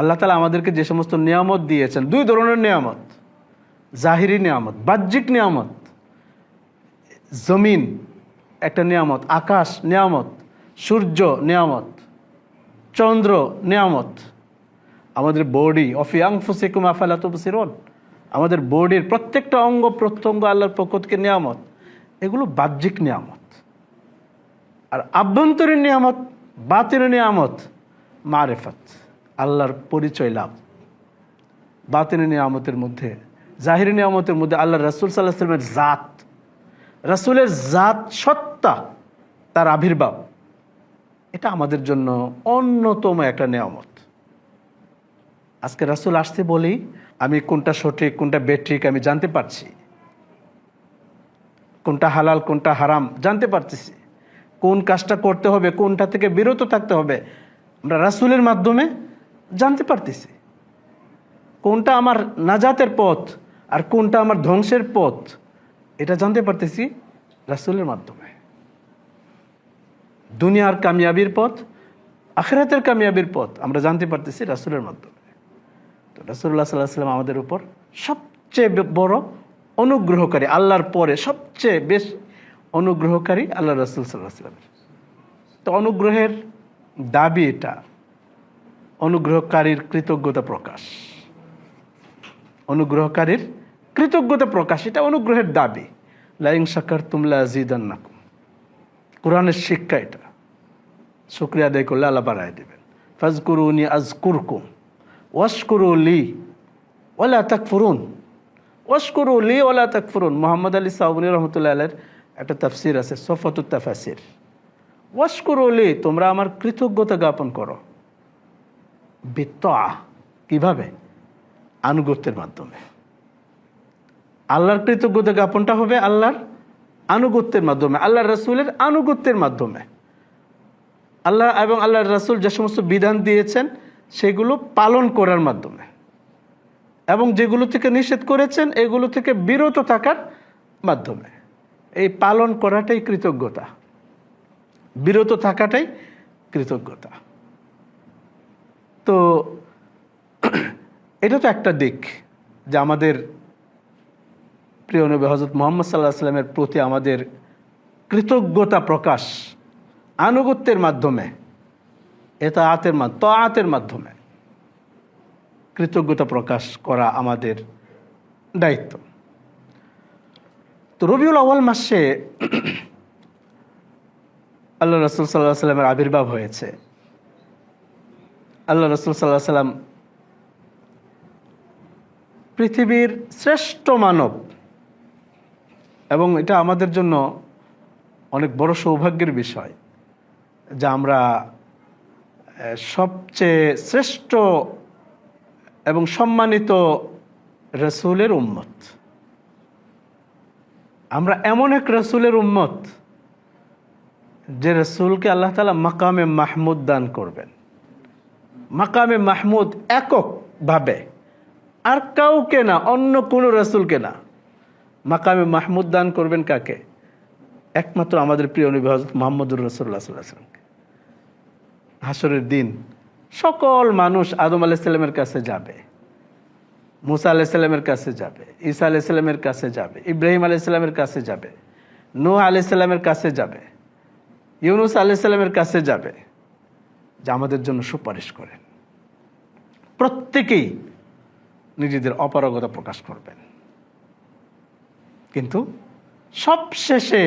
আল্লাহ তাআলা আমাদেরকে যে সমস্ত নিয়ামত দিয়েছেন, দুই ধরনের নিয়ামত, জাহিরি নিয়ামত, বাহ্যিক নিয়ামত। জমিন একটা নিয়ামত, আকাশ নিয়ামত, সূর্য নিয়ামত, চন্দ্র নিয়ামত, আমাদের বডি, অফি আনফুসিকুম আফালা তুবসিরুন, আমাদের বডির প্রত্যেকটা অঙ্গ প্রত্যঙ্গ আল্লাহর পক্ষ থেকে নিয়ামত। এগুলো বাহ্যিক নিয়ামত। আর আভ্যন্তরীণ নিয়ামত, বাতিনি নিয়ামত, মারিফাত, আল্লাহর পরিচয় লাভ। বাতিনি নিয়ামতের মধ্যে, জাহিরি নিয়ামতের মধ্যে আল্লাহ রাসূল সাল্লাল্লাহু আলাইহি ওয়াসাল্লামের জাত, রাসূলের জাত, সত্তা, তার আবির্ভাব, এটা আমাদের জন্য অন্যতম একটা নিয়ামত। আজকে রাসূল আসতে বলেই আমি কোনটা সঠিক কোনটা বেঠিক আমি জানতে পারছি, কোনটা হালাল কোনটা হারাম জানতে পারতেছি, কোন কাজটা করতে হবে কোনটা থেকে বিরত থাকতে হবে আমরা রাসূলের মাধ্যমে জানতে পারতেছি। কোনটা আমার নাজাতের পথ আর কোনটা আমার ধ্বংসের পথ এটা জানতে পারতেছি রাসূলের মাধ্যমে। দুনিয়ার কামিয়াবির পথ, আখিরাতের কামিয়াবির পথ আমরা জানতে পারতেছি রাসূলের মাধ্যমে। তো রাসূলুল্লাহ সাল্লাল্লাহু আলাইহি ওয়াসাল্লাম আমাদের উপর সবচেয়ে বড় অনুগ্রহকারী, আল্লাহর পরে সবচেয়ে বেশি অনুগ্রহকারী আল্লাহ রাসূল সাল্লাল্লাহু আলাইহি ওয়াসাল্লাম। তো অনুগ্রহের দাবি এটা, অনুগ্রহকারীর কৃতজ্ঞতা প্রকাশ, অনুগ্রহকারীর কৃতজ্ঞতা প্রকাশ, এটা অনুগ্রহের দাবি। লা ইন শাকারতুম লা আযীদান্নাকুম, কোরআনের শিক্ষা এটা। শুকরিয়া আদায় করলে আল্লাহ বাড়ায় দেবেন। ফাজকুরুনি আযকুরকুম ওয়াশকুরু লি ওয়ালা তাকফুরুন, ওয়াশকুরু লি ওয়ালা তাকফুরুন। মুহাম্মদ আলী সাউবনী রহমতুল্লাহ আলাইহির একটা তাফসীর আছে, সফাতুত তাফাসির। ওয়াশকুরু লি, তোমরা আমার কৃতজ্ঞতা জ্ঞাপন করো। বিত্তাআ, কিভাবে? আনুগত্যের মাধ্যমে। আল্লাহর কৃতজ্ঞতা জ্ঞাপনটা হবে আল্লাহর আনুগত্যের মাধ্যমে, আল্লাহর রাসূলের আনুগত্যের মাধ্যমে। আল্লাহ এবং আল্লাহর রাসূল যে সমস্ত বিধান দিয়েছেন সেগুলো পালন করার মাধ্যমে, এবং যেগুলো থেকে নিষেধ করেছেন এগুলো থেকে বিরত থাকার মাধ্যমে। এই পালন করাটাই কৃতজ্ঞতা, বিরত থাকাটাই কৃতজ্ঞতা। তো এটা তো একটা দিক যে আমাদের প্রিয় নবী হযরত মুহাম্মদ সাল্লাল্লাহু আলাইহি ওয়াসাল্লামের প্রতি আমাদের কৃতজ্ঞতা প্রকাশ আনুগত্যের মাধ্যমে, তাআতের মাধ্যমে কৃতজ্ঞতা প্রকাশ করা আমাদের দায়িত্ব। তো রবিউল আউয়াল মাসে আল্লাহ রাসূল সাল্লাল্লাহু আলাইহি ওয়াসাল্লামের আবির্ভাব হয়েছে। আল্লাহ রাসূল সাল্লাল্লাহু আলাইহি ওয়াসাল্লাম পৃথিবীর শ্রেষ্ঠ মানব, এবং এটা আমাদের জন্য অনেক বড় সৌভাগ্যের বিষয় যে আমরা সবচেয়ে শ্রেষ্ঠ এবং সম্মানিত রাসূলের উম্মত। আমরা এমন এক রাসূলের উম্মত যে রাসূলকে আল্লাহ তাআলা মাকামে মাহমুদ দান করবেন। মাকামে মাহমুদ এককভাবে, আর কাউকে না, অন্য কোনো রাসূলকে না। মাকামে মাহমুদ দান করবেন কাকে? একমাত্র আমাদের প্রিয় নবী হযরত মুহাম্মদুর রাসূলুল্লাহ সাল্লাল্লাহু আলাইহি ওয়াসাল্লামকে। হাসরের দিন সকল মানুষ আদম আলাইহিস সালামের কাছে যাবে, মুসা আলাইহিস সালামের কাছে যাবে, ঈসা আলাইহিস সালামের কাছে যাবে, ইব্রাহিম আলাইহিস সালামের কাছে যাবে, নূহ আলাইহিস সালামের কাছে যাবে, ইউনূস আলাইহিস সালামের কাছে যাবে, যে আমাদের জন্য সুপারিশ করেন। প্রত্যেকেই নিজেদের অপারগতা প্রকাশ করবেন, কিন্তু সবশেষে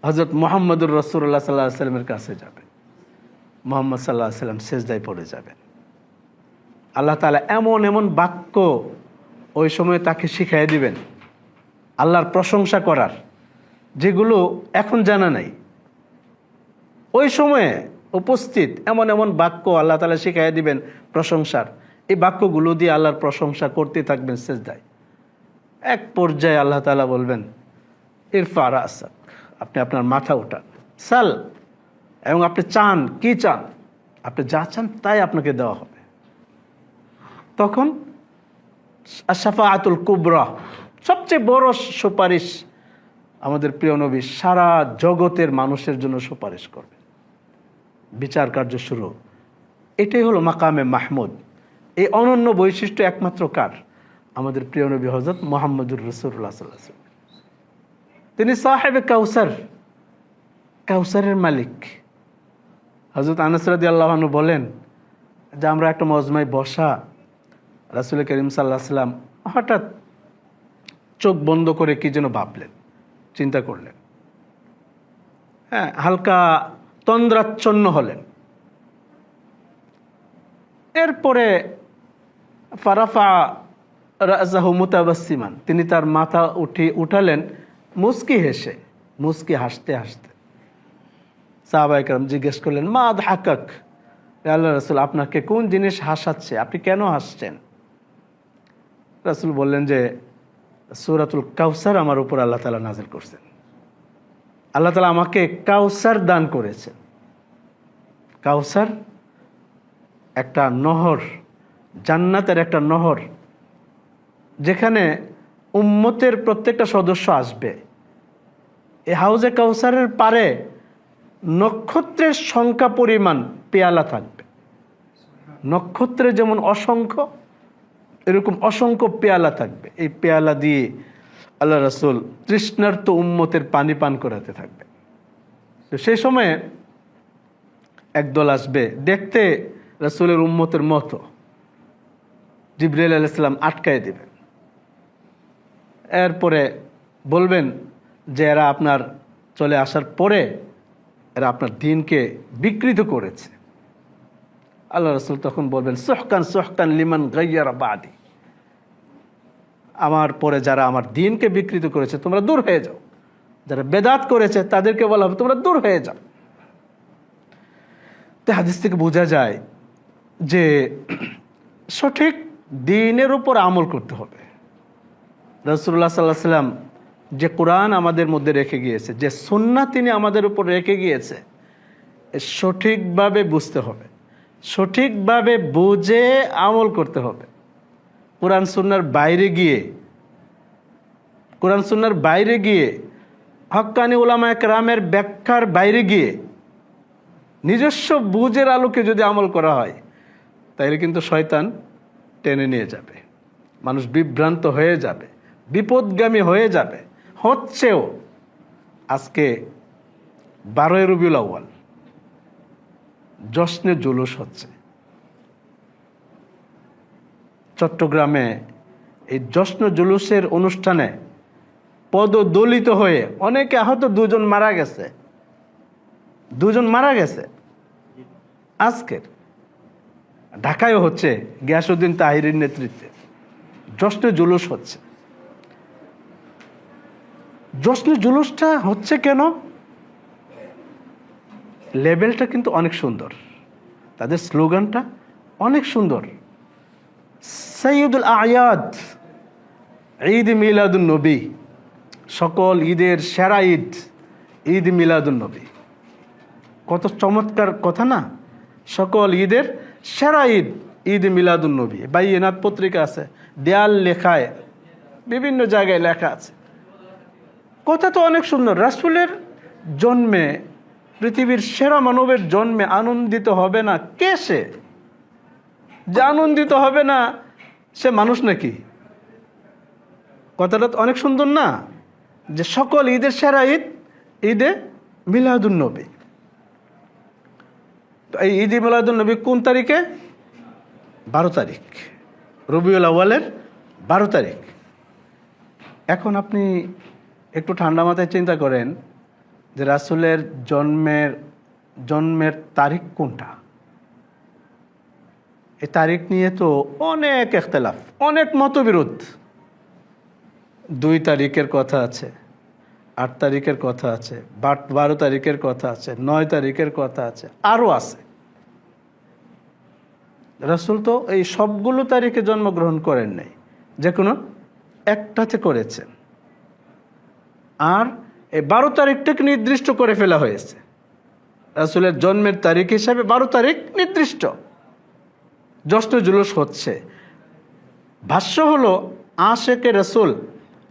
হযরত মুহাম্মদুর রাসূলুল্লাহ সাল্লাল্লাহু আলাইহি ওয়াসাল্লামের কাছে যাবে। মুহাম্মদ সাল্লাল্লাহু আলাইহি ওয়াসাল্লাম সিজদায় পড়ে যাবেন। আল্লাহ তাআলা এমন এমন বাক্য ওই সময় তাকে শিখিয়ে দিবেন আল্লাহর প্রশংসা করার, যেগুলো এখন জানা নাই। ওই সময়ে উপস্থিত এমন এমন বাক্য আল্লাহ তাআলা শিখিয়ে দিবেন প্রশংসার, এই বাক্যগুলো দিয়ে আল্লাহর প্রশংসা করতে থাকবেন সিজদায়। এক পর্যায়ে আল্লাহ তাআলা বলবেন, ইরফা রাসাক, আপনি আপনার মাথা উঠান, সাল, এবং আপনি চান, কি চান, আপনি যা চান তাই আপনাকে দেওয়া হবে। তখন আশ-শাফাআতুল কুবরা, সবচেয়ে বড় সুপারিশ আমাদের প্রিয় নবী সারা জগতের মানুষের জন্য সুপারিশ করবেন। বিচার কার্য শুরু, এটাই হলো মাকামে মাহমুদ। এই অনন্য বৈশিষ্ট্য একমাত্র কার? আমাদের প্রিয় নবী হযরত মুহাম্মদুর রাসূলুল্লাহ সাল্লাল্লাহু আলাইহি ওয়াসাল্লাম। তিনি সাহেবে কাউসার, কাউসারের মালিক। হযরত আনাস রাদিয়াল্লাহু আনহু বলেন যে আমরা একটা মজমায় বসা, রাসূল করিম সাল্লাল্লাহু আলাইহি ওয়াসাল্লাম হঠাৎ চোখ বন্ধ করে কি যেন ভাবলেন, চিন্তা করলেন, হ্যাঁ, হালকা তন্দ্রাচ্ছন্ন হলেন। এরপরে ফারাফা রাসাহু মুতাবাসসিমান, তিনি তার মাথা উঠালেন মুস্কি হেসে, মুস্কি হাসতে হাসতে। সাহাবায়ে কেরাম জিজ্ঞেস করলেন, মা আদহাকাক, হে আল্লাহর রাসূল, আপনাকে কোন জিনিস হাসাচ্ছে, আপনি কেন হাসছেন? রাসূল বললেন যে সূরাতুল কাউসার আমার উপর আল্লাহ তাআলা নাযিল করছেন। আল্লাহ তাআলা আমাকে কাউসার দান করেছেন। কাউসার একটা নহর, জান্নাতের একটা নহর, যেখানে উম্মতের প্রত্যেকটা সদস্য আসবে। এই হাউজে কাউসারের পারে নক্ষত্রের সংখ্যা পরিমাণ পেয়ালা থাকবে। নক্ষত্রে যেমন অসংখ্য, এরকম অসংখ্য পেয়ালা থাকবে। এই পেয়ালা দিয়ে আল্লাহ রাসূল তৃষ্ণার্ত উম্মতের পানি পান করাতে থাকবে। তো সেই সময়ে একদল আসবে, দেখতে রাসূলের উম্মতের মতো, জিবরাইল আলাইহিস সালাম আটকায় দিবেন। এরপরে বলবেন যে এরা আপনার চলে আসার পরে এরা আপনার দ্বীনকে বিকৃত করেছে। আল্লাহ রাসূল তখন বলবেন, সুহকান সুহকান লিমান গায়্যারা বাদি, আমার পরে যারা আমার দ্বীনকে বিকৃত করেছে তোমরা দূর হয়ে যাও। যারা বেদাত করেছে তাদেরকে বলা হবে তোমরা দূর হয়ে যাও। তো হাদিস থেকে বোঝা যায় যে সঠিক দ্বীনের উপর আমল করতে হবে। রাসূলুল্লাহ সাল্লাল্লাহু আলাইহি ওয়াসাল্লাম যে কোরআন আমাদের মধ্যে রেখে গিয়েছে, যে সুন্নাহ তিনি আমাদের উপর রেখে গিয়েছে, সঠিকভাবে বুঝতে হবে, সঠিকভাবে বুঝে আমল করতে হবে। কোরআন সুন্নাহর বাইরে গিয়ে হক্কানি উলামায়ে কেরামের ব্যাখ্যার বাইরে গিয়ে নিজস্ব বুঝের আলোকে যদি আমল করা হয়, তাহলে কিন্তু শয়তান টেনে নিয়ে যাবে, মানুষ বিভ্রান্ত হয়ে যাবে, বিপদগামী হয়ে যাবে। হচ্ছেও। আজকে 12 রবিউল আউয়াল জশ্নে জুলুস হচ্ছে চট্টগ্রামে। এই জশ্ন জুলুসের অনুষ্ঠানে পদদলিত হয়ে অনেকে আহত, 2 জন মারা গেছে, 2 জন মারা গেছে। আজকের ঢাকায়ও হচ্ছে, গিয়াসউদ্দিন তাহিরির নেতৃত্বে জশ্নে জুলুস হচ্ছে। জশ্নে জুলুসটা হচ্ছে কেন? লেভেলটা কিন্তু অনেক সুন্দর, তাদের স্লোগানটা অনেক সুন্দর। সাইয়্যিদুল আয়াদ, ঈদ মিলাদুন নবী, সকল ঈদের সেরা ঈদ, ঈদ মিলাদুন নবী। কত চমৎকার কথা না? সকল ঈদের সেরা ঈদ, ঈদ মিলাদুন নবী। বাইয়েনাত পত্রিকা আছে, দেয়াল লেখায় বিভিন্ন জায়গায় লেখা আছে। কথা তো অনেক সুন্দর। রাসূলের জন্মে, পৃথিবীর সেরা মানবের জন্মে আনন্দিত হবে না কে? সে যে আনন্দিত হবে না সে মানুষ নাকি? কথাটা তো অনেক সুন্দর না? যে সকল ঈদের সেরা ঈদ, ঈদে মিলাদুন নবী। তো এই ঈদ মিলাদুন নবী কোন তারিখে? 12 তারিখ, রবিউল আউয়ালের 12 তারিখ। এখন আপনি একটু ঠান্ডা মাথায় চিন্তা করেন যে রাসূলের জন্মের তারিখ কোনটা? এই তারিখ নিয়ে তো অনেক ইখতিলাফ, অনেক মতবিরোধ। 2 তারিখের কথা আছে, 8 তারিখের কথা আছে, 12 তারিখের কথা আছে, 9 তারিখের কথা আছে, আরও আছে। রাসূল তো এই সবগুলো তারিখে জন্মগ্রহণ করেন নাই, যে কোনো একটাতে করেছেন। আর এই 12 তারিখটাকে নির্দিষ্ট করে ফেলা হয়েছে। রাসূলের জন্মের তারিখ হিসাবে 12 তারিখ নির্দিষ্ট। জশ্নে জুলুস হচ্ছে। ভাষ্য হলো আশেকে রাসূল,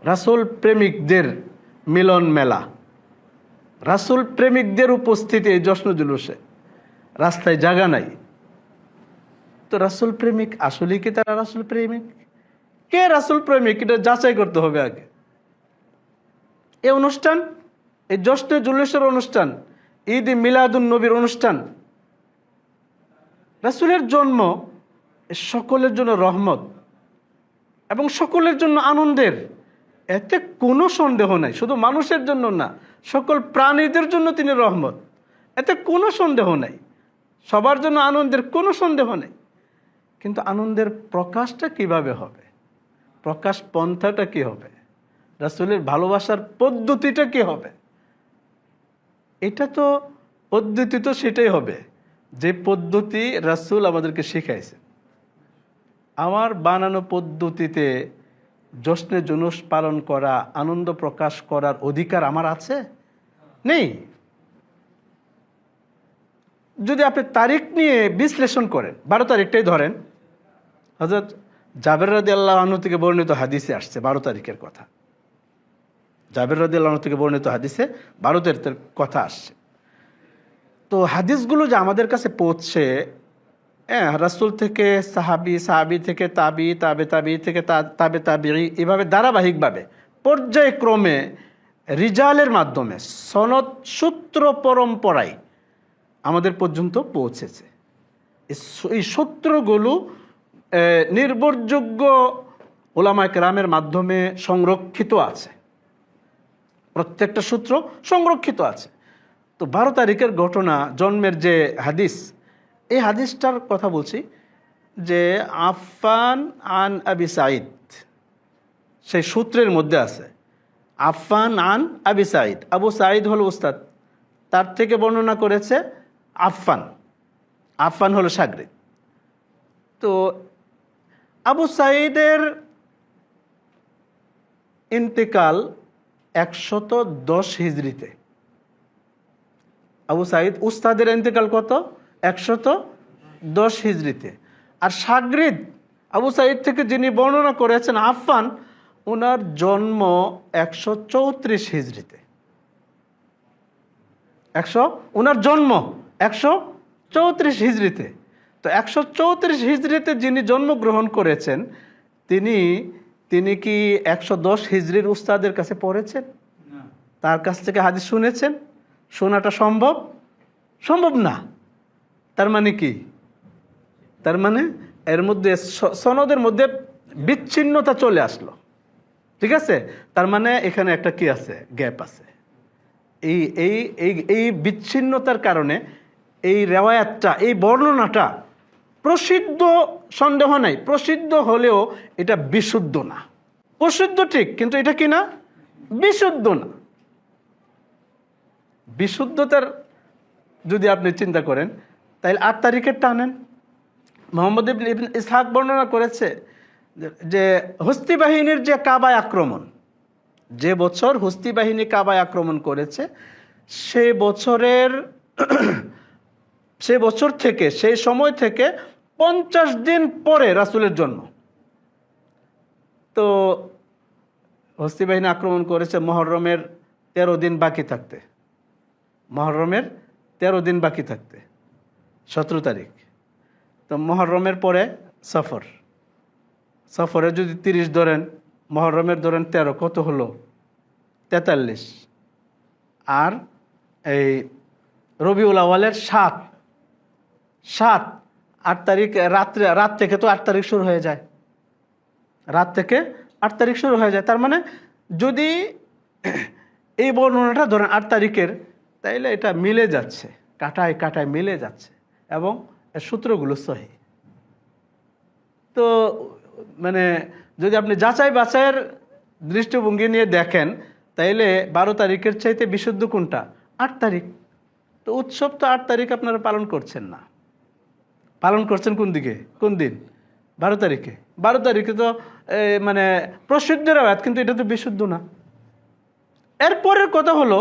রাসূল প্রেমিকদের মিলন মেলা, রাসূল প্রেমিকদের উপস্থিতি এই জশ্ন জুলুসে। রাস্তায় জায়গা নাই, তো রাসূল প্রেমিক, আসলেই কি তারা রাসূল প্রেমিক? কে রাসূল প্রেমিক এটা যাচাই করতে হবে আগে। এই অনুষ্ঠান, এই জশ্নে জুলুসের অনুষ্ঠান, ঈদ মিলাদুন নবীর অনুষ্ঠান, রাসূলের জন্ম সকলের জন্য রহমত এবং সকলের জন্য আনন্দের, এতে কোনো সন্দেহ নাই। শুধু মানুষের জন্য না, সকল প্রাণীদের জন্য তিনি রহমত, এতে কোনো সন্দেহ নাই। সবার জন্য আনন্দের, কোনো সন্দেহ নেই। কিন্তু আনন্দের প্রকাশটা কিভাবে হবে, প্রকাশ পন্থাটা কি হবে, রাসূলের ভালোবাসার পদ্ধতিটা কি হবে? এটা তো পদ্ধতি তো সেটাই হবে যে পদ্ধতি রাসূল আমাদেরকে শিখাইছে। আমার বানানো পদ্ধতিতে জশ্নে জুলুস পালন করা, আনন্দ প্রকাশ করার অধিকার আমার আছে? নেই। যদি আপনি তারিখ নিয়ে বিশ্লেষণ করেন, 12 তারিখটাই ধরেন, হযরত জাবের রাদিয়াল্লাহু আনহু থেকে বর্ণিত হাদিসে আসছে 12 তারিখের কথা। জাবের রাদিয়াল্লাহু আনহু থেকে বর্ণিত হাদিসে 12 তারিখের কথা আসছে। তো হাদিসগুলো যে আমাদের কাছে পৌঁছছে, রাসূল থেকে সাহাবী, সাহাবী থেকে তাবি, তাবে তাবি থেকে তাবে তাবিঈ, এভাবে ধারাবাহিকভাবে পর্যায়ক্রমে রিজালের মাধ্যমে সনদ সূত্র পরম্পরায় আমাদের পর্যন্ত পৌঁছেছে। এই সূত্রগুলো নির্ভরযোগ্য উলামায়ে কেরামের মাধ্যমে সংরক্ষিত আছে, প্রত্যেকটা সূত্র সংরক্ষিত আছে। তো 12 তারিখের ঘটনা, জন্মের যে হাদিস, এই হাদিসটার কথা বলছি যে আফফান আন আবি সাঈদ, সেই সূত্রের মধ্যে আছে আফফান আন আবি সাঈদ। আবু সাঈদ হলো উস্তাদ, তার থেকে বর্ণনা করেছে আফফান। আফফান হলো শাগরিদ। তো আবু সাঈদের ইন্তেকাল 110 হিজরিতে। আবু সাঈদ উস্তাদের ইন্তেকাল কত? 110 হিজরিতে। আর শাগরিদ আবু সাঈদ থেকে যিনি বর্ণনা করেছেন আফফান, ওনার জন্ম 134 হিজরিতে। ওনার জন্ম 134 হিজরিতে। তো 134 হিজরিতে যিনি জন্মগ্রহণ করেছেন, তিনি কি 110 হিজরির উস্তাদের কাছে পড়েছেন? তার কাছ থেকে হাদিস শুনেছেন? শোনাটা সম্ভব না। তার মানে কি? তার মানে এর মধ্যে সনদের মধ্যে বিচ্ছিন্নতা চলে আসলো। ঠিক আছে? তার মানে এখানে একটা কি আছে? গ্যাপ আছে। এই বিচ্ছিন্নতার কারণে এই রেওয়ায়াতটা, এই বর্ণনাটা প্রসিদ্ধ, সন্দেহ নাই, প্রসিদ্ধ হলেও এটা বিশুদ্ধ না। প্রসিদ্ধ ঠিক, কিন্তু এটা কি না? বিশুদ্ধ না। বিশুদ্ধতার যদি আপনি চিন্তা করেন, তাহলে 8 তারিখের টানেন। মুহাম্মদ ইবনে ইসহাক বর্ণনা করেছে যে হস্তি বাহিনীর যে কাবায় আক্রমণ, যে বছর হস্তি বাহিনী কাবায় আক্রমণ করেছে, সেই বছর থেকে, সেই সময় থেকে 50 দিন পরে রাসূলের জন্ম। তো হস্তি বাহিনী আক্রমণ করেছে মুহররমের 13 দিন বাকি থাকতে। মুহররমের 13 দিন বাকি থাকতে 17 তারিখ। তো মুহররমের পরে সফরে যদি 30 ধরেন, মুহররমের ধরেন 13, কত হলো? 43। আর এই রবিউল আউয়ালের 7, 8 তারিখ রাত থেকে তো 8 তারিখ শুরু হয়ে যায়। রাত থেকে 8 তারিখ শুরু হয়ে যায়। তার মানে যদি এই বর্ণনাটা ধরেন 8 তারিখের, তাইলে এটা মিলে যাচ্ছে, কাটায় কাটায় মিলে যাচ্ছে, এবং এর সূত্রগুলো সহি। তো মানে যদি আপনি যাচাই বাছাইয়ের দৃষ্টিভঙ্গি নিয়ে দেখেন, তাইলে 12 তারিখের চাইতে বিশুদ্ধ কোনটা? 8 তারিখ। তো উৎসব তো 8 তারিখ আপনারা পালন করছেন না, পালন করছেন কোন দিন? 12 তারিখে। 12 তারিখে তো মানে প্রসিদ্ধ রেওয়ায়াত, কিন্তু এটা তো বিশুদ্ধ না। এরপরের কথা হলো,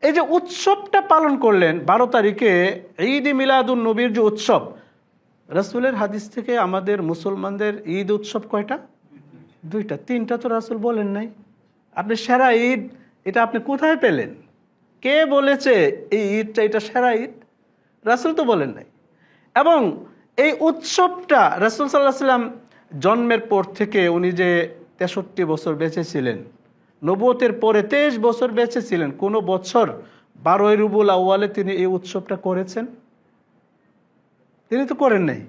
এই যে উৎসবটা পালন করলেন 12 তারিখে, ঈদ মিলাদুন নবীর যে উৎসব, রাসূলের হাদিস থেকে আমাদের মুসলমানদের ঈদ উৎসব কয়টা? 2টা, 3টা তো রাসূল বলেন নাই। আপনি সেরা ঈদ, এটা আপনি কোথায় পেলেন? কে বলেছে এই ঈদটা এটা সেরা ঈদ? রাসূল তো বলেন নাই। এবং এই উৎসবটা রাসূল সাল্লাল্লাহু আলাইহি সাল্লাম জন্মের পর থেকে উনি যে 63 বছর বেঁচে ছিলেন, নবুয়তের পরে 23 বছর বেঁচে ছিলেন, কোনো বছর 12 রবিউল আউয়ালে তিনি এই উৎসবটা করেছেন? তিনি তো করেন নাই।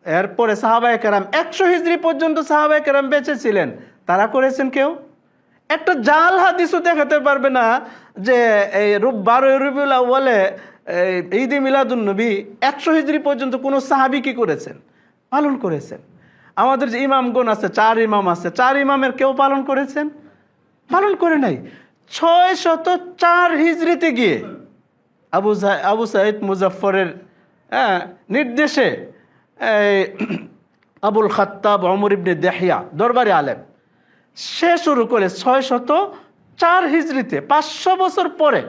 এরপরে সাহাবায়ে কেরাম 100 হিজরি পর্যন্ত সাহাবায়ে কেরাম বেঁচে ছিলেন, তারা করেছেন কেউ? একটা জাল হাদিসও দেখাতে পারবে না যে এই 12 রবিউল আউয়ালে ঈদে মিলাদুন নবী 100 হিজরি পর্যন্ত কোনো সাহাবী কি করেছেন? পালন করেছেন। আমাদের যে ইমামগণ আছে, 4 ইমাম আছে, 4 ইমামের কেউ পালন করেছেন? পালন করে নাই। 604 হিজরিতে গিয়ে আবু সাঈদ মুজাফফরের নির্দেশে আবুল খাত্তাব ওমর ইবনে দেহিয়া দরবারে আলেম সে শুরু করে 604 হিজরিতে, 500 বছর পরে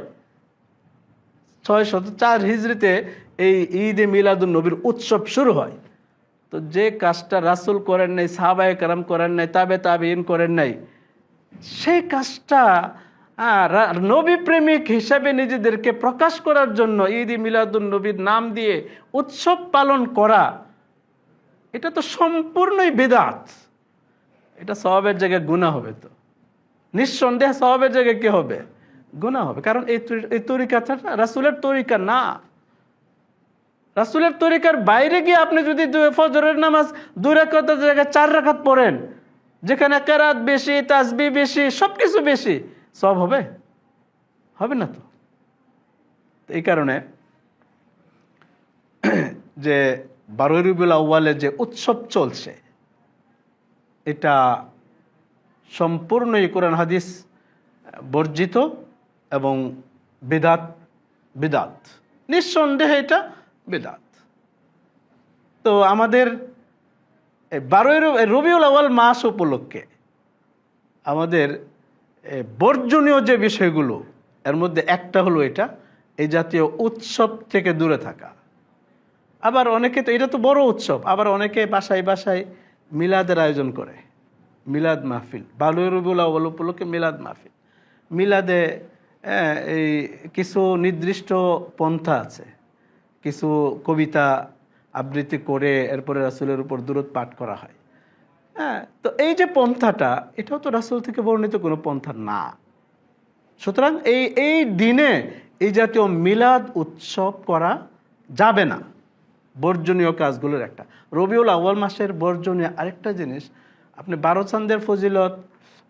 604 হিজরিতে এই ঈদে মিলাদুন নবীর উৎসব শুরু হয়। তো যে কাজটা রাসূল করেন নাই, সাহাবায়ে কেরাম করেন নাই, তাবেঈন করেন নাই, সেই কাজটা নবী প্রেমিক হিসাবে নিজেদেরকে প্রকাশ করার জন্য ঈদে মিলাদুন নবীর নাম দিয়ে উৎসব পালন করা, এটা তো সম্পূর্ণই বিদআত। এটা সওয়াবের জায়গায় গুনাহ হবে, তো নিঃসন্দেহে সওয়াবের জায়গায় কি হবে? গুনাহ হবে। কারণ এই তরিকাটা রাসূলের তরিকা না। রাসূলের তরিকার বাইরে গিয়ে আপনি যদি ফজরের নামাজ 2 রাকাতের জায়গায় 4 রাকাত পড়েন, যেখানে কেরাত বেশি, তাসবিহ বেশি, সবকিছু বেশি, সওয়াব হবে? হবে না তো। এই কারণে যে 12 রবিউল আউয়ালে যে উৎসব চলছে, এটা সম্পূর্ণই কোরআন হাদিস বর্জিত এবং বিদআত, নিঃসন্দেহে এটা বিদআত। তো আমাদের 12 রবিউল আউয়াল মাস উপলক্ষে আমাদের বর্জনীয় যে বিষয়গুলো, এর মধ্যে একটা হলো এটা, এই জাতীয় উৎসব থেকে দূরে থাকা। আবার অনেকে তো, এটা তো বড় উৎসব, আবার অনেকে বাসায় বাসায় মিলাদের আয়োজন করে, মিলাদ মাহফিল। 12 রবিউল আউয়াল উপলক্ষে মিলাদ মাহফিল। মিলাদে এই কিছু নির্দিষ্ট পন্থা আছে, কিছু কবিতা আবৃত্তি করে এরপরে রাসূলের উপর দুরূদ পাঠ করা হয়। তো এই যে পন্থাটা, এটাও তো রাসূল থেকে বর্ণিত কোনো পন্থা না। সুতরাং এই দিনে এই জাতীয় মিলাদ উৎসব করা যাবে না, বর্জনীয় কাজগুলোর একটা। রবিউল আউয়াল মাসের বর্জনীয় আরেকটা জিনিস, আপনি 12 চাঁদের ফজিলত,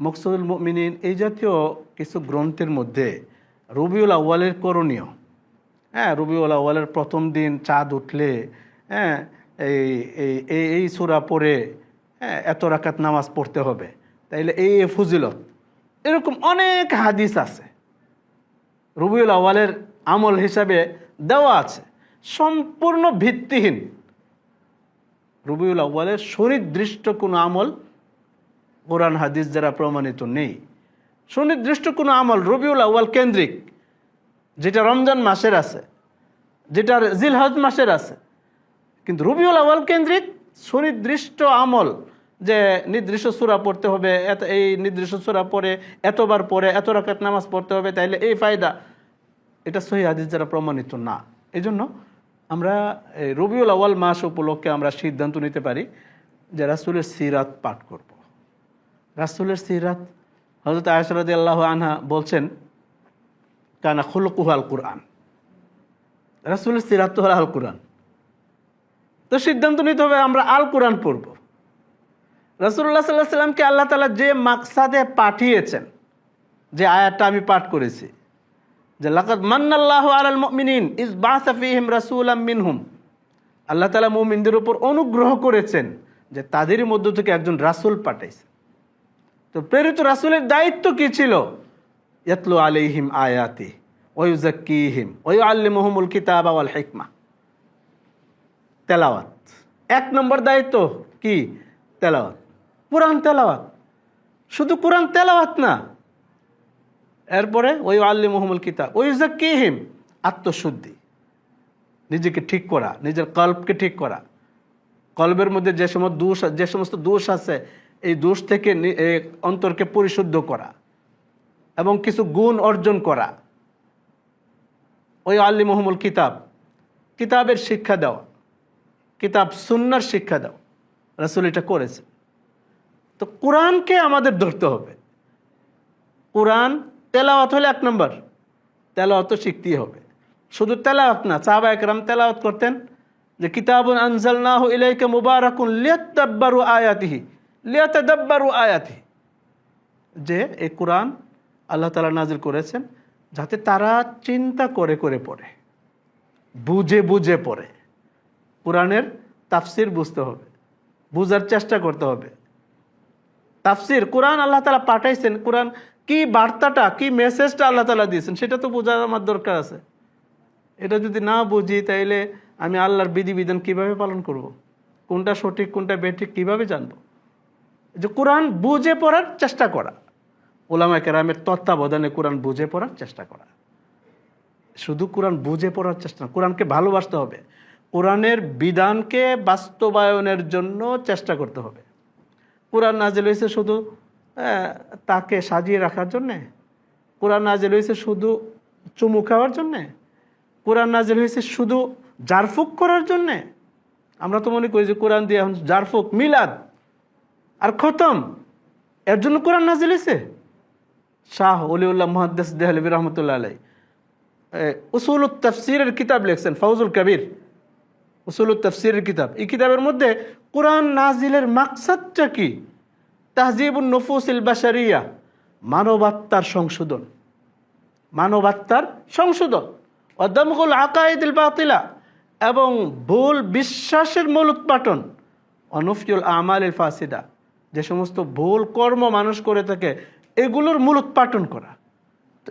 মকসুদুল মুমিনিন, এই জাতীয় কিছু গ্রন্থের মধ্যে রবিউল আউয়ালের করণীয়, রবিউল আউয়ালের প্রথম দিন চাঁদ উঠলে এই সূরা পড়ে এত রাকাত নামাজ পড়তে হবে, তাইলে এই ফজিলত, এরকম অনেক হাদিস আছে রবিউল আউয়ালের আমল হিসাবে দেওয়া আছে, সম্পূর্ণ ভিত্তিহীন। রবিউল আউয়ালের সুনির্দিষ্ট কোনো আমল কোরআন হাদিস দ্বারা প্রমাণিত নেই। সুনির্দিষ্ট কোনো আমল রবিউল আউয়াল কেন্দ্রিক, যেটা রমজান মাসের আছে, যেটা জিলহজ মাসের আছে, কিন্তু রবিউল আউয়াল কেন্দ্রিক সুনির্দিষ্ট আমল, যে নির্দিষ্ট সূরা পড়তে হবে, এই নির্দিষ্ট সূরা পড়ে এতবার পড়ে এত রাকাত নামাজ পড়তে হবে, তাইলে এই ফায়দা, এটা সহিহ হাদিস দ্বারা প্রমাণিত না। এই জন্য আমরা রবিউল আউয়াল মাস উপলক্ষে আমরা সিদ্ধান্ত নিতে পারি যে রাসূলের সিরাত পাঠ করব। রাসূলের সিরাত, হযরত আয়েশা রাদিয়াল্লাহু আনহা বলছেন, কানা খুলুকুহু আল কুরআন, রাসূলের সিরাত তো হলো আল কুরআন। তো সিদ্ধান্ত নিতে হবে আমরা আল কুরআন পড়ব। রাসূলুল্লাহ সাল্লাল্লাহু আলাইহি ওয়াসাল্লামকে আল্লাহ তাআলা যে মাকসাদে পাঠিয়েছেন, যে আয়াতটা আমি পাঠ করেছি, যে লাকাদ মান্নাল্লাহু আলাল মুমিনিন ইয বাআসা ফীহিম রাসূলাম মিনহুম, আল্লাহ তাআলা মুমিনদের উপর অনুগ্রহ করেছেন যে তাদেরই মধ্য থেকে একজন রাসূল পাঠাইছেন। তো প্রেরিত রাসূলের দায়িত্ব কি ছিল? ইয়াতলু আলাইহিম আয়াতি ওয়া ইউযাক্কিহিম ওয়া ইউআল্লিমুহুমুল কিতাবা ওয়াল হিকমা। তেলাওয়াত, 1 নম্বর দায়িত্ব কি? তেলাওয়াত, কুরআন তেলাওয়াত। শুধু কুরআন তেলাওয়াত না, এরপরে ওয়া ইউআল্লিমুহুমুল কিতাব ওয়া ইউযাক্কিহিম, আত্মশুদ্ধি, নিজেকে ঠিক করা, নিজের কলবকে ঠিক করা, কলবের মধ্যে যে সমস্ত দোষ আছে, এই দোষ থেকে অন্তরকে পরিশুদ্ধ করা এবং কিছু গুণ অর্জন করা। ওই আল্লিমুহুমুল কিতাব, কিতাবের শিক্ষা দেওয়া, কিতাব সুন্নাহর শিক্ষা দাও। রাসূল এটা করেছে। তো কোরআনকে আমাদের ধরতে হবে। কোরআন তেলাওয়াত হলে 1 নম্বর, তেলাওয়াত তো শিখতেই হবে। শুধু তেলাওয়াত না, সাহাবায়ে কেরাম তেলাওয়াত করতেন যে কিতাবুন আনজালনাহু ইলাইকা মুবারাকুন লিয়াতাদাব্বারু আয়াতিহি, যে এই কোরআন আল্লাহ তাআলা নাজিল করেছেন যাতে তারা চিন্তা করে করে পড়ে, বুঝে বুঝে পড়ে। কোরআনের তাফসির বুঝতে হবে, বুঝার চেষ্টা করতে হবে। তাফসির, কোরআন আল্লাহ তাআলা পাঠাইছেন, কোরআন কি বার্তাটা, কি মেসেজটা আল্লাহ তাআলা দিয়েছেন সেটা তো বোঝার আমার দরকার আছে। এটা যদি না বুঝি তাইলে আমি আল্লাহর বিধিবিধান কিভাবে পালন করব? কোনটা সঠিক কোনটা বেঠিক কিভাবে জানবো? যে কোরআন বুঝে পড়ার চেষ্টা করা, উলামায়ে কেরামের তত্ত্বাবধানে কোরআন বুঝে পড়ার চেষ্টা করা। শুধু কোরআন বুঝে পড়ার চেষ্টা না, কোরআনকে ভালোবাসতে হবে, কোরআনের বিধানকে বাস্তবায়নের জন্য চেষ্টা করতে হবে। কোরআন নাজিল হয়েছে শুধু তাকে সাজিয়ে রাখার জন্যে? কোরআন নাজিল হয়েছে শুধু চুমু খাওয়ার জন্যে? কোরআন নাজিল হয়েছে শুধু জারফুক করার জন্যে? আমরা তো মনে করি যে কোরআন দিয়ে এখন জারফুক, মিলাদ আর খতম, এর জন্য কোরআন নাজিল হয়েছে। শাহ ওলিউল্লাহ মুহাদ্দিস দেহলভী রহমতুল্লাহ আলাইহি উসুলুত তাফসীরের কিতাব লিখছেন, ফাউজুল কবির উসুলুত তাফসীরের কিতাব। এই কিতাবের মধ্যে কোরআন নাজিলের মাকসাদটা কি? তাহজিবুন নুফুসিল বাশারিয়া, মানবাত্মার সংশোধন, মানবাত্মার সংশোধন। ওয়াদামগুল আকাইদিল বাতিলা, এবং ভুল বিশ্বাসের মূল উৎপাটন। অনুফিউল আমালিল ফাসিদা, যে সমস্ত ভুল কর্ম মানুষ করে থাকে এগুলোর মূল উৎপাটন করা। তো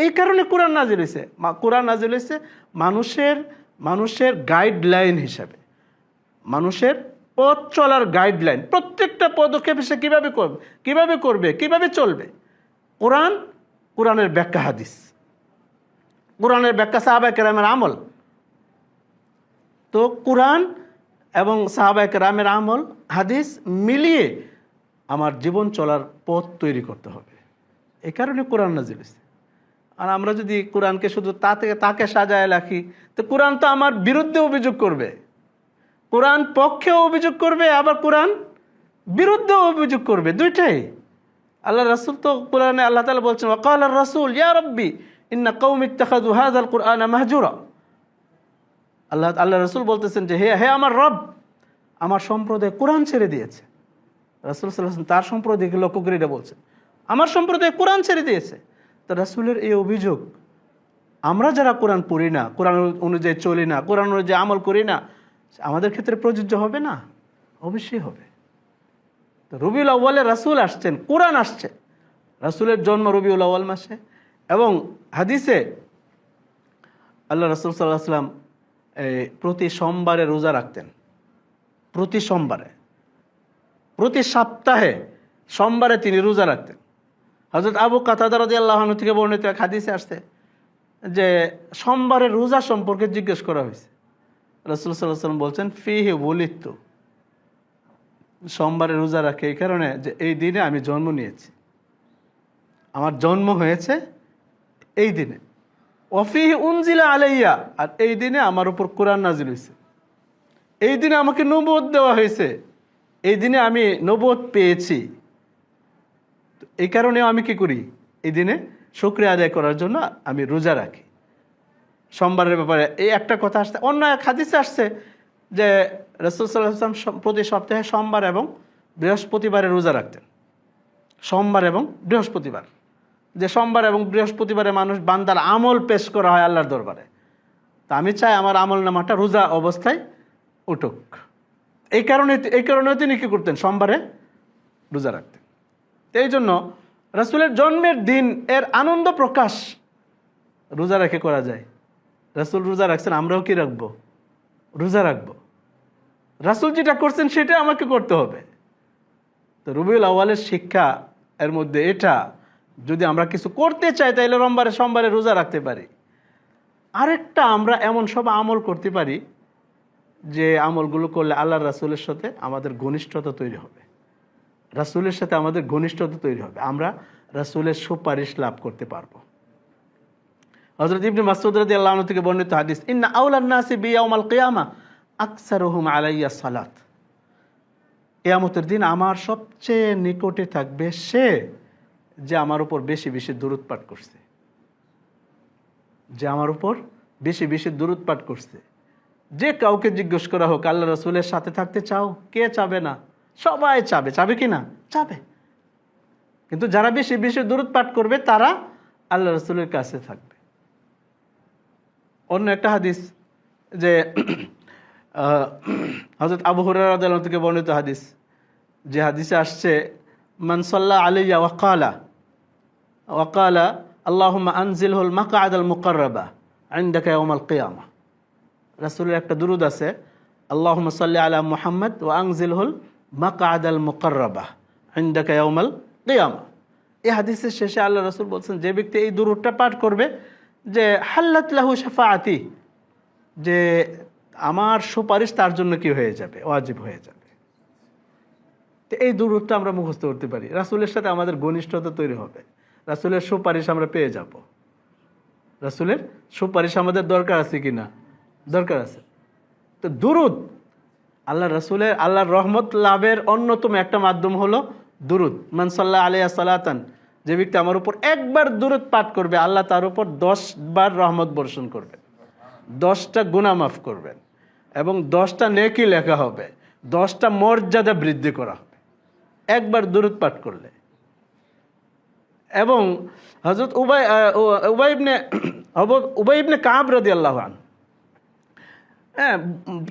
এই কারণে কোরআন নাজিল হয়েছে। কোরআন নাজিল হয়েছে মানুষের গাইডলাইন হিসাবে, মানুষের পথ চলার গাইডলাইন। প্রত্যেকটা পদক্ষেপ সে কীভাবে করবে, কিভাবে চলবে। কোরআনের ব্যাখ্যা হাদিস, কোরআনের ব্যাখ্যা সাহাবায়ে কেরামের আমল। তো কোরআন এবং সাহাবায়ে কেরামের আমল হাদিস মিলিয়ে আমার জীবন চলার পথ তৈরি করতে হবে। এই কারণে কোরআন নাজিল হয়েছে। আর আমরা যদি কোরআনকে শুধু তাকে সাজায় রাখি, তো কোরআন তো আমার বিরুদ্ধে অভিযোগ করবে, কোরআন পক্ষেও অভিযোগ করবে, আবার কোরআন বিরুদ্ধেও অভিযোগ করবে, দুইটাই। আল্লাহ রাসূল তো কোরআনে আল্লাহ তাআলা বলছেন ওয়াকালার রাসূল ইয়া রাব্বি ইন্না কওমি ইত্তাখাযু হাযাল কুরআনা মাহজুরা। আল্লাহ রাসূল বলতেছেন যে হে আমার রব, আমার সম্প্রদায় কোরআন ছেড়ে দিয়েছে। রাসূল সাল্লাল্লাহু আলাইহি ওয়াসাল্লাম তার সম্প্রদায়কে লক্ষ্য করে এটা বলছেন, আমার সম্প্রদায় কোরআন ছেড়ে দিয়েছে। তো রাসূলের এই অভিযোগ আমরা যারা কোরআন পড়ি না, কোরআন অনুযায়ী চলি না, কোরআন অনুযায়ী আমল করি না, আমাদের ক্ষেত্রে প্রযোজ্য হবে না? অবশ্যই হবে। তো রবিউল আউয়ালে রাসূল আসছেন, কোরআন আসছে। রাসূলের জন্ম রবিউল আউয়াল মাসে, এবং হাদিসে আল্লাহ রাসূল সাল্লাল্লাহু আলাইহি ওয়াসাল্লাম প্রতি সোমবারে রোজা রাখতেন। প্রতি সোমবারে, প্রতি সপ্তাহে সোমবারে তিনি রোজা রাখতেন। হযরত আবু কাতাদা রাদিয়াল্লাহু আনহু থেকে বর্ণিত এক হাদিসে আসছে যে সোমবারের রোজা সম্পর্কে জিজ্ঞেস করা হয়েছে। রাসূল সাল্লাল্লাহু আলাইহি ওয়াসাল্লাম বলছেন ফিহি ওয়ালিদতু, সোমবারে রোজা রাখে এই কারণে যে এই দিনে আমি জন্ম নিয়েছি, আমার জন্ম হয়েছে এই দিনে। ওয়াফিহি উনজিলা আলাইয়া, আর এই দিনে আমার উপর কোরআন নাজিল হয়েছে, এই দিনে আমাকে নবুয়ত দেওয়া হয়েছে, এই দিনে আমি নবুয়ত পেয়েছি। এই কারণেও আমি কি করি, এই দিনে শুকরিয়া আদায় করার জন্য আমি রোজা রাখি। সোমবারের ব্যাপারে এই একটা কথা আসছে। অন্য এক হাদিসে আসছে যে রাসূল সাল্লাল্লাহু আলাইহি ওয়াসাল্লাম প্রতি সপ্তাহে সোমবার এবং বৃহস্পতিবারে রোজা রাখতেন। সোমবার এবং বৃহস্পতিবার, যে সোমবার এবং বৃহস্পতিবারে মানুষ বান্দার আমল পেশ করা হয় আল্লাহর দরবারে। তা আমি চাই আমার আমল নামাটা রোজা অবস্থায় উঠুক। এই কারণে তিনি কী করতেন, সোমবারে রোজা রাখতেন। এই জন্য রাসূলের জন্মের দিন এর আনন্দ প্রকাশ রোজা রেখে করা যায়। রাসূল রোজা রাখছেন, আমরাও কি রাখবো, রোজা রাখবো। রাসূল যেটা করছেন সেটা আমাকে করতে হবে। তো রবিউল আউয়ালের শিক্ষা এর মধ্যে এটা, যদি আমরা কিছু করতে চাই তাহলে সোমবারে রোজা রাখতে পারি। আরেকটা, আমরা এমন সব আমল করতে পারি যে আমলগুলো করলে আল্লাহ রাসূলের সাথে আমাদের ঘনিষ্ঠতা তৈরি হবে, রাসূলের সাথে আমাদের ঘনিষ্ঠতা তৈরি হবে, আমরা রাসূলের সুপারিশ লাভ করতে পারবো। হযরত ইবনে মাসউদ রাদিয়াল্লাহু আনহু থেকে বর্ণিত হাদিস, ইন্না আউলান নাসি বিয়াউমাল কিয়ামা আকসারুহুম আলাইয়া সালাত, কিয়ামতের দিন আমার সবচেয়ে নিকটে থাকবে সে যে আমার উপর বেশি বেশি দুরূদ পাঠ করছে, যে আমার উপর বেশি বেশি দুরূদ পাঠ করছে। যে কাউকে জিজ্ঞেস করা হোক আল্লাহ রাসূলের সাথে থাকতে চাও, কে চাবে না? সবাই চাবে, চাবে কি না? চাবে। কিন্তু যারা বেশি বেশি দুরূদ পাঠ করবে তারা আল্লাহ রাসূলের কাছে থাকবে। অন্য একটা হাদিস, যে হযরত আবু হুরায়রা রাদিয়াল্লাহু আনহু থেকে বর্ণিত হাদিস, যে হাদিসে আসছে মান সাল্লা আলাইয়া ওয়া ক্বালা আল্লাহুম্মা আনজিলহুল মাকআদাল মুকাররাবা ইনদাকা ইয়াউমাল কিয়ামাহ। রাসূলের একটা দুরূদ আছে, আল্লাহুম্মা সাল্লি আলা মুহাম্মদ ওয়া আনজিলহুল মাকআদাল মুকাররাবা ইনদাকা ইয়াউমাল কিয়ামাহ। এই হাদিসের শেষে আল্লাহ রাসূল বলছেন, যে ব্যক্তি এই দুরূদটা পাঠ করবে, যে হাল্লাত লাহু শাফাআতি, যে আমার সুপারিশ তার জন্য কি হয়ে যাবে? ওয়াজিব হয়ে যাবে। তো এই দুরূদটা আমরা মুখস্থ করতে পারি, রাসূলের সাথে আমাদের ঘনিষ্ঠতা তৈরি হবে, রাসূলের সুপারিশ আমরা পেয়ে যাব। রাসূলের সুপারিশ আমাদের দরকার আছে কি না? দরকার আছে। তো দুরূদ, আল্লাহ রাসূলের, আল্লাহর রহমত লাভের অন্যতম একটা মাধ্যম হলো দুরূদ। মান সাল্লা আলাইহি সালাতান, যে ব্যক্তি আমার উপর একবার দুরূদ পাঠ করবে, আল্লাহ তার উপর 10 বার রহমত বর্ষণ করবেন, 10টা গুনাহ মাফ করবেন, এবং 10টা নেকি লেখা হবে, 10টা মর্যাদা বৃদ্ধি করা হবে একবার দুরূদ পাঠ করলে। এবং হযরত উবাই ইবনে কাব রাদিয়াল্লাহু আনহু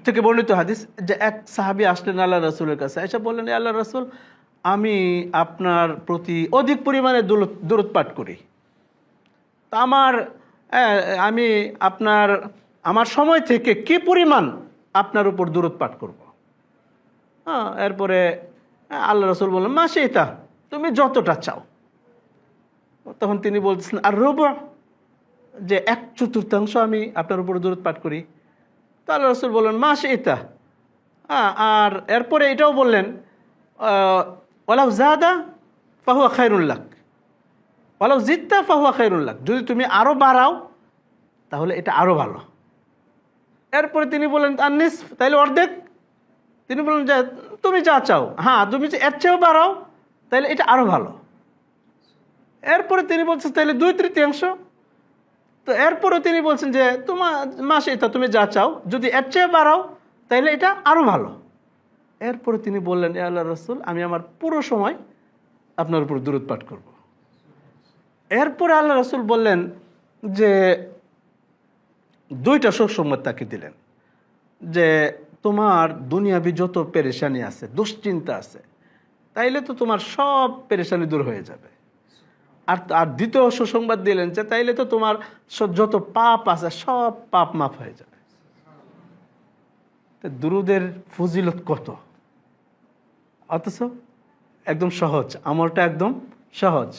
থেকে বর্ণিত হাদিস, যে এক সাহাবী আসলেন আল্লাহ রাসূলের কাছে, এসে বললেন, আল্লাহ রাসূল, আমি আপনার প্রতি অধিক পরিমাণে দুরূদ পাঠ করি, তা আমি আমার সময় থেকে কি পরিমাণ আপনার উপর দুরূদ পাঠ করব? এরপরে আল্লাহ রাসূল বললেন, মাশিতা, তুমি যতটা চাও। তখন তিনি বলতেছেন, আর রুবু, যে 1/4 আমি আপনার উপর দুরূদ পাঠ করি। তো আল্লাহ রাসূল বললেন, মাশিতা। আর এরপরে এটাও বললেন, ওয়ালাউ যাদা ফাহুয়া খায়রুল লাক, ওয়ালাউ জিদতা ফাহুয়া খায়রুল লাক, যদি তুমি আরো বাড়াও তাহলে এটা আরো ভালো। এরপরে তিনি বললেন, আন-নিসফ, তাইলে অর্ধেক। তিনি বললেন, যে তুমি যা চাও, তুমি এর চেয়েও বাড়াও তাহলে এটা আরো ভালো। এরপরে তিনি বলছেন, তাহলে 2/3। তো এরপরে তিনি বলছেন, যে মাশিতা, তুমি যা চাও, যদি এর চেয়ে বাড়াও তাহলে এটা আরো ভালো। এরপরে তিনি বললেন, ইয়া আল্লাহর রাসূল, আমি আমার পুরো সময় আপনার উপর দুরূদ পাঠ করব। এরপরে আল্লাহ রাসূল বললেন, যে 2টা সুসংবাদ তাকে দিলেন, যে তোমার দুনিয়াবি যত পেরেশানি আছে, দুশ্চিন্তা আছে, তাইলে তো তোমার সব পেরেশানি দূর হয়ে যাবে। আর দ্বিতীয় সুসংবাদ দিলেন, যে তাইলে তো তোমার যত পাপ আছে সব পাপ মাফ হয়ে যাবে। দুরূদের ফজিলত কত, অথচ একদম সহজ, আমলটা একদম সহজ,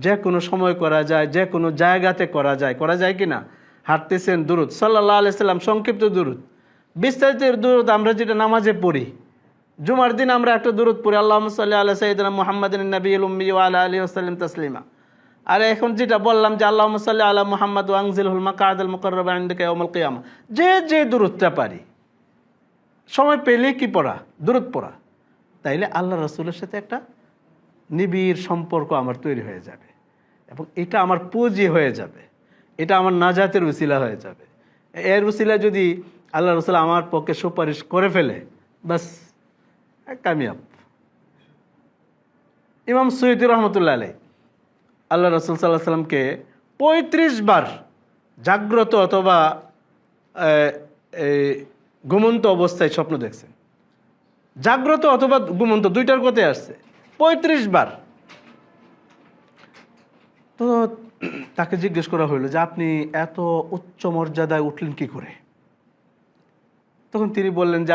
যে কোনো সময় করা যায়, যে কোনো জায়গাতে করা যায় কি না? হাঁটতেছেন, দুরূদ সাল্লাল্লাহু আলাইহি সাল্লাম, সংক্ষিপ্ত দুরূদ, বিস্তারিত দুরূদ আমরা যেটা নামাজে পড়ি, জুমার দিন আমরা একটা দুরূদ পড়ি, আল্লাহুম্মা সাল্লি আলা সাইয়্যিদিনা মুহাম্মাদিন নাবিয়্যিল উম্মি ওয়া আলা আলিহি ওয়া সাল্লিম তাসলিমা। আর এখন যেটা বললাম, যে আল্লাহুম্মা সাল্লি আলা মুহাম্মাদ ওয়া আনজিলহুল মাকআদাল মুকাররাবা ইনদাকা ইয়াউমাল কিয়ামা, যে দুরূদটা পারি, সময় পেলে কি পড়া? দুরূদ পড়া। তাইলে আল্লাহ রাসূলের সাথে একটা নিবিড় সম্পর্ক আমার তৈরি হয়ে যাবে, এবং এটা আমার পুঁজি হয়ে যাবে, এটা আমার নাজাতের উসিলা হয়ে যাবে। এর উসিলা যদি আল্লাহ রাসূল আমার পক্ষে সুপারিশ করে ফেলে, বাস কামিয়াব। ইমাম সুয়ুতী রহমতুল্লাহ আলাইহি আল্লাহ রাসূল সাল্লাল্লাহু আলাইহি সাল্লামকে 35 বার জাগ্রত অথবা ঘুমন্ত অবস্থায় স্বপ্ন দেখছেন। জাগ্রত অথবা ঘুমন্ত দুইটার কথাই আসছে, 35 বার। তো তাকে জিজ্ঞেস করা হইল, যে আপনি এত উচ্চ মর্যাদায় উঠলেন কি করে? তখন তিনি বললেন, যে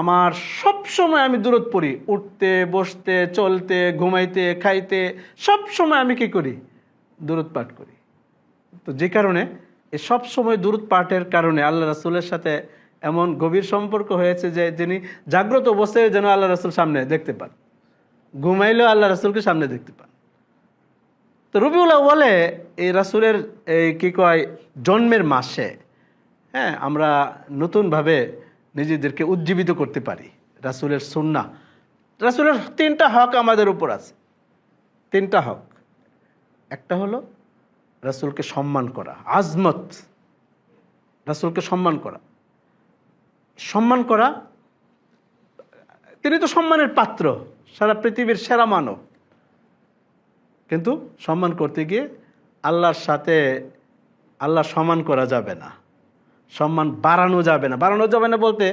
আমার সব সময় আমি দুরূদ পড়ি, উঠতে, বসতে, চলতে, ঘুমাইতে, খাইতে, সব সময় আমি কি করি? দুরূদ পাঠ করি। তো যে কারণে এই সব সময় দুরূদ পাঠের কারণে আল্লাহ রাসূলের সাথে এমন গভীর সম্পর্ক হয়েছে, যে তিনি জাগ্রত অবস্থায় যেন আল্লাহ রাসূল সামনে দেখতে পান, ঘুমাইলেও আল্লাহ রাসূলকে সামনে দেখতে পান। তো রবিউল আউয়ালে এই রাসূলের জন্মের মাসে হ্যাঁ, আমরা নতুনভাবে নিজেদেরকে উজ্জীবিত করতে পারি। রাসূলের সুন্নাহ, রাসূলের 3টা হক আমাদের উপর আছে। 3টা হক। একটা হলো রাসূলকে সম্মান করা, আজমত, রাসূলকে সম্মান করা। সম্মান করা, তিনি তো সম্মানের পাত্র, সারা পৃথিবীর সেরা মানব। কিন্তু সম্মান করতে গিয়ে আল্লাহর সাথে আল্লাহ সমান করা যাবে না, সম্মান বাড়ানো যাবে না। বাড়ানো যাবে না বলতে,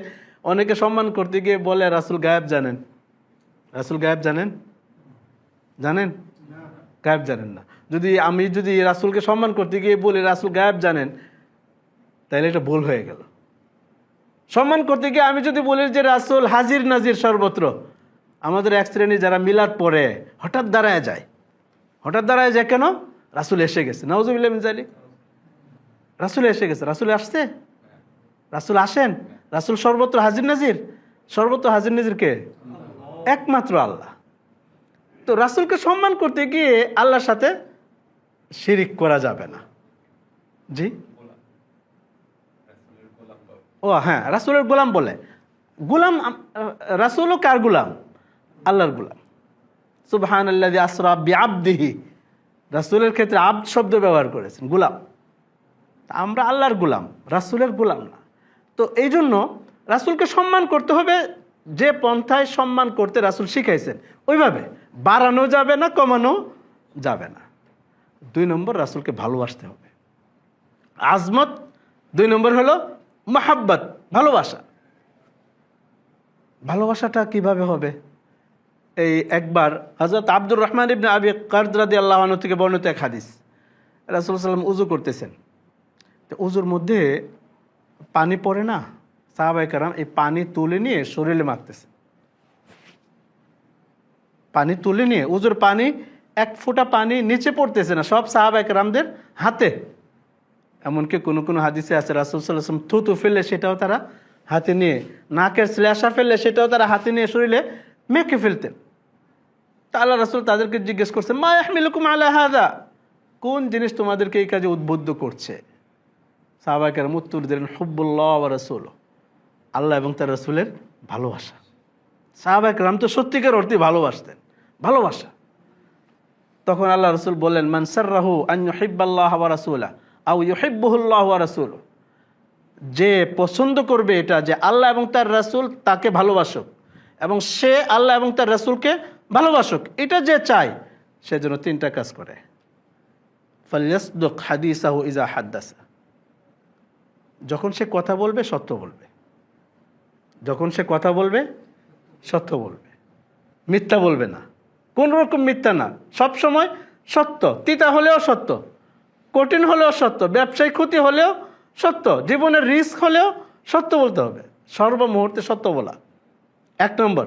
অনেকে সম্মান করতে গিয়ে বলে রাসূল গায়েব জানেন। রাসূল গায়েব জানেন? জানেন? গায়েব জানেন না। আমি যদি রাসূলকে সম্মান করতে গিয়ে বলি রাসূল গায়েব জানেন, তাহলে এটা ভুল হয়ে গেল। সম্মান করতে গিয়ে আমি যদি বলি যে রাসূল হাজির নাজির সর্বত্র, আমাদের এক শ্রেণী যারা মিলাদ পড়ে হঠাৎ দাঁড়ায় যায়। হঠাৎ দাঁড়ায় যায় কেন? রাসূল এসে গেছে। নাউজুবিল্লাহ মিন যালিক। রাসূল এসে গেছে। রাসূল আসছে? রাসূল আসেন? রাসূল সর্বত্র হাজির নাজির? সর্বত্র হাজির নাজির কে? একমাত্র আল্লাহ। তো রাসূলকে সম্মান করতে গিয়ে আল্লাহর সাথে শিরিক করা যাবে না। জি, ও হ্যাঁ, রাসূলের গোলাম বলে। গোলাম, রাসূলও কার গোলাম? আল্লাহর গোলাম। সুবহানাল্লাযী আসরা বিআবদিহি, রাসূলের ক্ষেত্রে আবদ শব্দ ব্যবহার করেছেন, গোলাম। আমরা আল্লাহর গোলাম, রাসূলের গোলাম না। তো এই জন্য রাসূলকে সম্মান করতে হবে যে পন্থায় সম্মান করতে রাসূল শিখাইছেন, ওইভাবে। বাড়ানো যাবে না, কমানো যাবে না। 2 নম্বর, রাসূলকে ভালোবাসতে হবে, আজমত। 2 নম্বর হলো মাহাব্বত, ভালোবাসা। ভালোবাসাটা কিভাবে হবে? এই একবার হযরত আব্দুর রহমান ইবনে আবি কারদ রাদিয়াল্লাহু আনহু থেকে বর্ণিত এক হাদিস। রাসূল সাল্লাল্লাহু আলাইহি ওয়াসাল্লাম উযু করতেছেন, তো উযুর মধ্যে পানি পড়ে না, সাহাবায়ে কেরাম এই পানি তুলে নিয়ে শরীরে মাখতেছে। পানি তুলে নিয়ে, উযুর পানি, এক ফোঁটা পানি নিচে পড়তেছে না, সব সাহাবায়ে কেরামদের হাতে। এমনকি কোনো কোনো হাদিসে আছে রাসূল সাল্লাল্লাহু আলাইহি ওয়াসাল্লাম থুতু ফেললে সেটাও তারা হাতে নিয়ে, নাকের শ্লেষা ফেললে সেটাও তারা হাতে নিয়ে শরীরে মেখে ফেলতেন। তা আল্লাহ রাসূল তাদেরকে জিজ্ঞেস করছে, মা ইয়াহমিলুকুম আলা হাযা, কোন জিনিস তোমাদেরকে এই কাজে উদ্বুদ্ধ করছে? সাহাবায়ে কেরাম উত্তর দিলেন, হুব্বুল্লাহ ওয়া রাসূলুহু, আল্লাহ এবং তার রাসূলের ভালোবাসা। সাহাবায়ে কেরাম তো সত্যিকার অর্থে ভালোবাসতেন, ভালোবাসা। তখন আল্লাহ রাসূল বললেন, মান সাররাহু আন ইউহিব্বাল্লাহ ওয়া রাসূলা আও ইউহিব্বুহুল্লাহু ওয়া রাসূলুহু, যে পছন্দ করবে এটা যে আল্লাহ এবং তার রাসূল তাকে ভালোবাসুক এবং সে আল্লাহ এবং তার রাসূলকে ভালোবাসুক, এটা যে চায়, সে যেন 3টা কাজ করে। ফালইয়াসদুক হাদিসাহু ইযা হাদ্দাসা, যখন সে কথা বলবে সত্য বলবে। যখন সে কথা বলবে সত্য বলবে, মিথ্যা বলবে না। কোন রকম মিথ্যা না, সব সময় সত্য। তিতা হলেও সত্য, কঠিন হলেও সত্য, ব্যবসায়িক ক্ষতি হলেও সত্য, জীবনের রিস্ক হলেও সত্য বলতে হবে। সর্বমুহূর্তে সত্য বলা 1 নম্বর।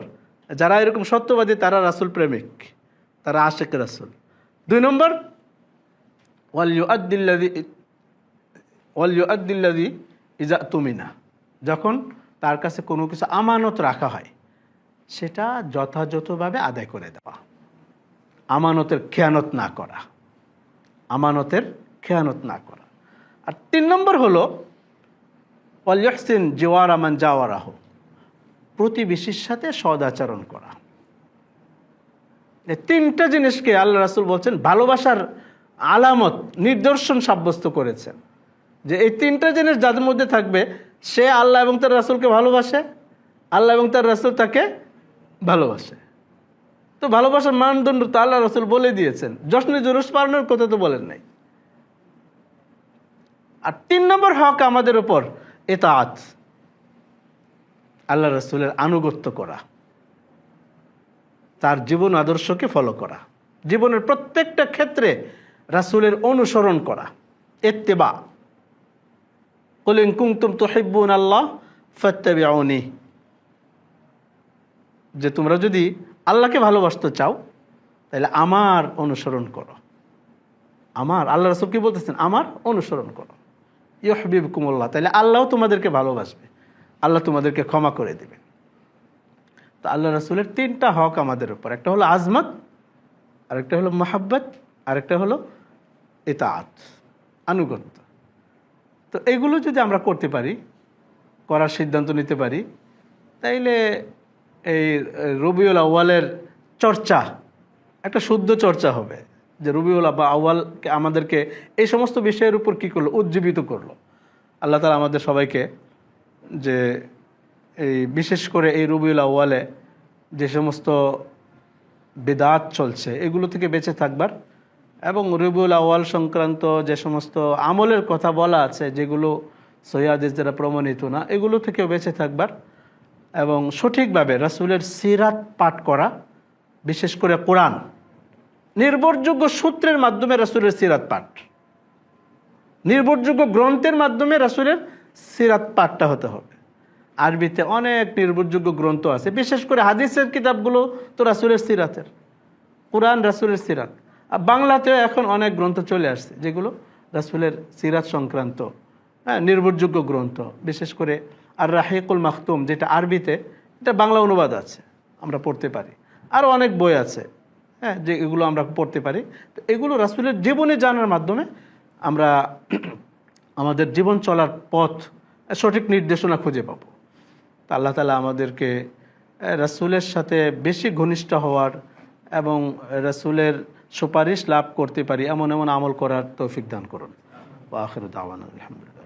যারা এরকম সত্যবাদী তারা রাসূল প্রেমিক, তারা আশিক রাসূল। 2 নম্বর, ওয়াল ইউআদ্দিল্লাযী ইযা তুমিনা, যখন তার কাছে কোনো কিছু আমানত রাখা হয় সেটা যথাযথভাবে আদায় করে দেওয়া, আমানতের খেয়ানত না করা, আমানতের খেয়ানত না করা। আর 3 নম্বর হলো ওয়াল ইহসিন জিওয়ারা মান জাওয়ারাহু, প্রতিবেশীর সাথে সদাচরণ করা। এই 3টা জিনিসকে আল্লাহ রাসূল বলছেন ভালোবাসার আলামত, নিদর্শন সাব্যস্ত করেছেন, যে এই 3টা জিনিস যাদের মধ্যে থাকবে সে আল্লাহ এবং তার রাসূলকে ভালোবাসে, আল্লাহ এবং তার রাসূল তাকে ভালোবাসে। তো ভালোবাসার মানদণ্ড তো আল্লাহ রাসূল বলে দিয়েছেন, জশ্নে জুলুস পালনের কথা তো বলেন নাই। আর 3 নম্বর হক আমাদের উপর ইতাআত, আল্লাহ রাসূলের আনুগত্য করা, তার জীবন আদর্শকে ফলো করা, জীবনের প্রত্যেকটা ক্ষেত্রে রাসূলের অনুসরণ করা, ইত্তিবা। কুল ইন কুনতুম তুহিব্বুনাল্লাহ ফাত্তাবিউনি, যে তোমরা যদি আল্লাহকে ভালোবাসতে চাও তাহলে আমার অনুসরণ করো। আমার, আল্লাহ রাসূল কি বলতেছেন? আমার অনুসরণ করো। ইউহিব্বুকুমুল্লাহ, তাহলে আল্লাহ তোমাদেরকে ভালোবাসবে, আল্লাহ তোমাদেরকে ক্ষমা করে দেবে। তো আল্লাহ রাসূলের 3টা হক আমাদের উপর, একটা হলো আজমত, আরেকটা হলো মাহাব্বত, আরেকটা হলো ইতাআত, আনুগত্য। তো এগুলো যদি আমরা করতে পারি, করার সিদ্ধান্ত নিতে পারি, তাইলে এই রবিউল আউয়ালের চর্চা একটা শুদ্ধ চর্চা হবে, যে রবিউল আউয়ালকে আমাদেরকে এই সমস্ত বিষয়ের উপর কী করলো, উজ্জীবিত করলো। আল্লাহ তাআলা আমাদের সবাইকে যে এই বিশেষ করে এই রবিউল আউয়ালে যে সমস্ত বিদআত চলছে এগুলো থেকে বেঁচে থাকবার, এবং রবিউল আউয়াল সংক্রান্ত যে সমস্ত আমলের কথা বলা আছে যেগুলো সহিহ হাদিস দ্বারা প্রমাণিত না, এগুলো থেকেও বেঁচে থাকবার, এবং সঠিকভাবে রাসূলের সিরাত পাঠ করা, বিশেষ করে কোরআন নির্ভরযোগ্য সূত্রের মাধ্যমে রাসূলের সিরাত পাঠ, নির্ভরযোগ্য গ্রন্থের মাধ্যমে রাসূলের সিরাত পাঠটা হতে হবে। আরবিতে অনেক নির্ভরযোগ্য গ্রন্থ আছে, বিশেষ করে হাদিসের কিতাবগুলো তো রাসূলের সিরাতের, কোরআন রাসূলের সিরাত। আর বাংলাতেও এখন অনেক গ্রন্থ চলে আসছে যেগুলো রাসূলের সিরাত সংক্রান্ত, নির্ভরযোগ্য গ্রন্থ। বিশেষ করে আর রাহিকুল মাখতুম যেটা আরবিতে, এটা বাংলা অনুবাদ আছে, আমরা পড়তে পারি। আরও অনেক বই আছে যে এগুলো আমরা পড়তে পারি। তো এগুলো রাসূলের জীবনে জানার মাধ্যমে আমরা আমাদের জীবন চলার পথ, সঠিক নির্দেশনা খুঁজে পাবো। তা আল্লাহ তাআলা আমাদেরকে রাসূলের সাথে বেশি ঘনিষ্ঠ হওয়ার এবং রাসূলের সুপারিশ লাভ করতে পারি এমন এমন আমল করার তৌফিক দান করুন। ওয়া আখিরু দাওয়ানা আলহামদুলিল্লাহ।